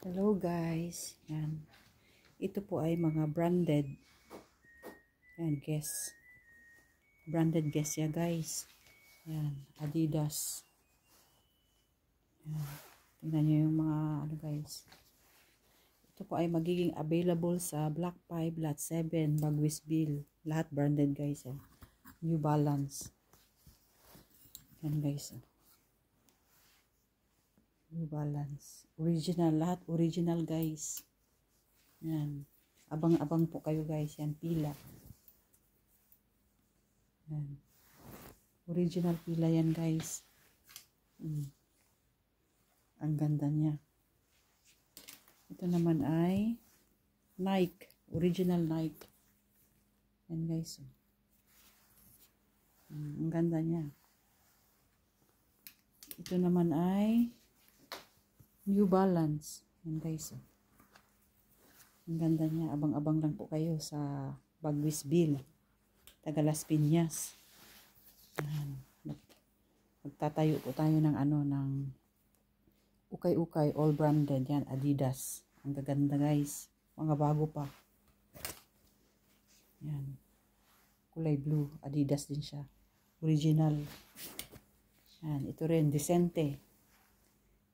Hello guys, yan. Ito po ay mga branded. Yan, Guess. Branded Guess ya guys. Yan, Adidas. Yan. Tingnan nyo yung mga ano guys. Ito po ay magiging available sa Black 5, Lot 7, Bagwisville. Lahat branded guys. Yan. New Balance. Yan guys. New Balance. Original. Lahat original guys. Yan. Abang-abang po kayo guys. Yan. Pila. Yan. Original pila yan guys. Ang ganda niya. Ito naman ay Nike. Original Nike. Yan guys. Ang ganda niya. Ito naman ay New Balance. Yan guys. Ang ganda niya. Abang-abang lang po kayo sa Bagwisville. Taga Las Piñas. Yan. Magtatayo po tayo ng ano, ng ukay-ukay, all branded. Yan, Adidas. Ang gaganda guys. Mga bago pa. Yan. Kulay blue. Adidas din siya. Original. Yan. Ito rin, Decente.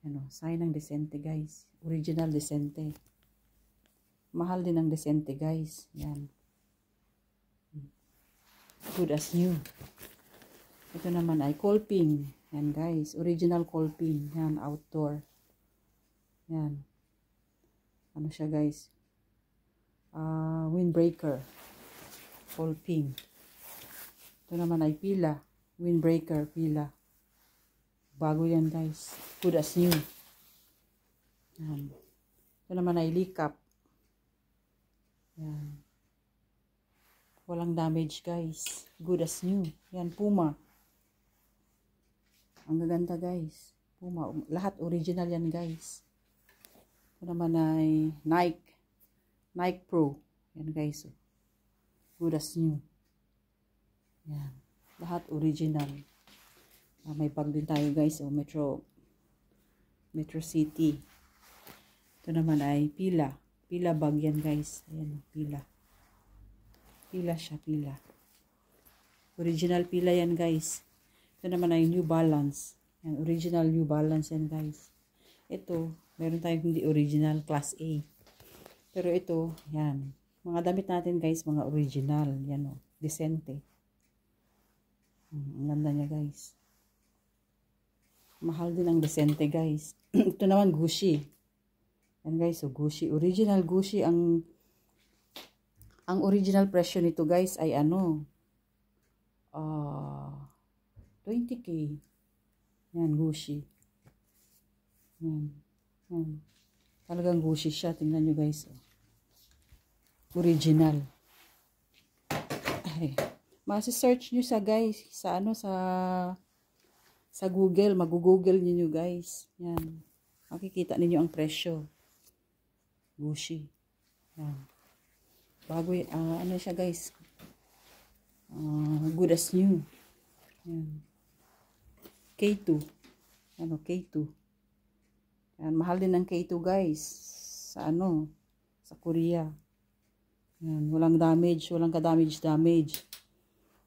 Ano, sign ng Decente guys. Original Decente. Mahal din ang Decente guys. Yan. Good as new. Ito naman ay Kolping. Yan guys. Original Kolping. Yan, outdoor. Yan. Ano siya guys? Windbreaker. Kolping. Ito naman ay Pila. Windbreaker, Pila. Bago yan guys. Good as new. Yan. Ito naman ay Likap. Yan. Walang damage guys. Good as new. Yan, Puma. Ang gaganda guys. Puma. Lahat original yan guys. Ito naman ay Nike. Nike Pro. Yan guys. Good as new. Yan. Lahat original. May bag din tayo guys. Metro City. Ito naman ay Pila. Pila bag yan guys. Ayan, Pila. Pila siya, Pila. Original Pila yan guys. Ito naman ay New Balance. Yan, original New Balance yan guys. Ito, meron tayong hindi original, Class A. Pero ito, yan. Mga damit natin guys, mga original. Yan o, Decente. Ang ganda niya guys. Mahal din ang Decente guys. Ito naman Gucci. Yan guys, so Gucci. Original Gucci. Ang original presyo nito guys ay ano, 20K. Yan, Gucci. Yan. Yan. Talagang Gucci siya. Tingnan nyo guys. Original. Ay. Masi-search nyo sa guys. Sa ano, sa Google. Mag-google niyo guys. Yan. Makikita ninyo ang presyo. Gucci. Yan. Bago ano siya guys. Good as new. Yan. K2. Ano, K2. Yan, mahal din ang K2 guys. Sa ano, sa Korea. Yan, walang damage, walang ka-damage.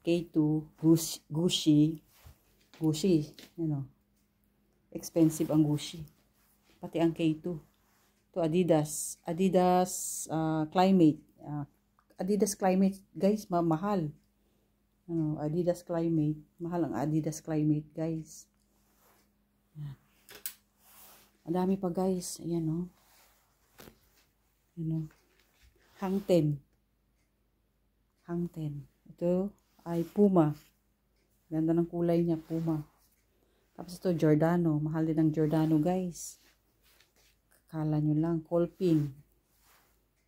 K2, Gucci. Gucci, ano. Expensive ang Gucci. Pati ang K2. Ito Adidas. Adidas Climate. Adidas Climate guys, mahal. Ano, Adidas Climate. Mahal ang Adidas Climate guys. Yan. Ang dami pa guys. Ayan o. Ayan o. Hang 10. Ito ay Puma. Ganda ng kulay niya, Puma. Tapos ito Giordano. Mahal din ang Giordano guys. Kala nyo lang. Kolping.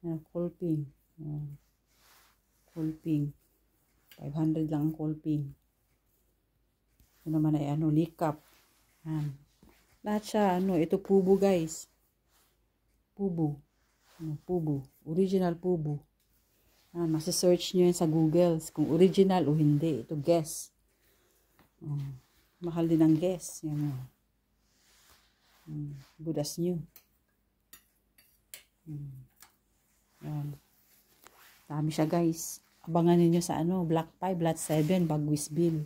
Ayan, Kolping. Ayan. Kolping. 500 lang ang Kolping. Ito naman ay ano, Likap. Yan. Lahat siya, ano, ito Pubu guys. Pubu. Pubu. Original Pubu. Yan, masi-search nyo yan sa Google kung original o hindi. Ito Guess. Mahal din ang Guess. Yan. Good as new. Yan. Dami siya guys. Abangan niyo sa ano, Black 5, Black 7, Bagwis Bill.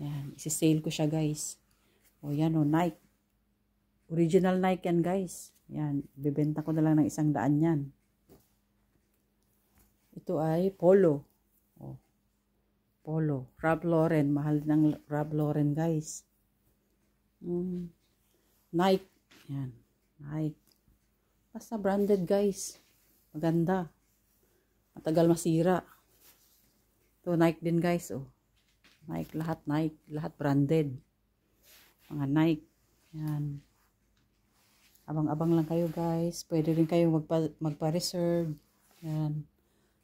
Yan. Isi-sale ko siya guys. O yan o, Nike. Original Nike yan guys. Yan. Bibenta ko na lang ng 100 yan. Ito ay Polo. O. Polo. Ralph Lauren. Mahal ng Ralph Lauren guys. Nike. Yan. Nike. Basta branded guys. Maganda. Matagal masira. Ito Nike din guys. Oh. Nike. Lahat branded. Mga Nike. Yan. Abang-abang lang kayo guys. Pwede rin kayo magpa-reserve. Yan.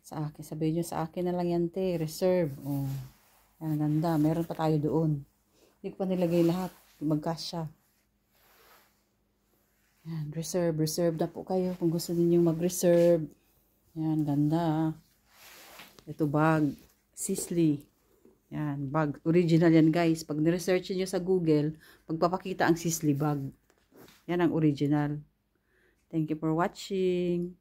Sa akin. Sabihin nyo sa akin na lang yan te. Reserve. Oh. Yan. Ganda. Meron pa tayo doon. Hindi ko pa nilagay lahat. Magkasya. Yan. Reserve. Reserve na po kayo kung gusto ninyong mag-reserve. Yan, ganda. Ito bag. Sisley. Yan, bag. Original yan guys. Pag niresearch nyo sa Google, magpapakita ang Sisley bag. Yan ang original. Thank you for watching.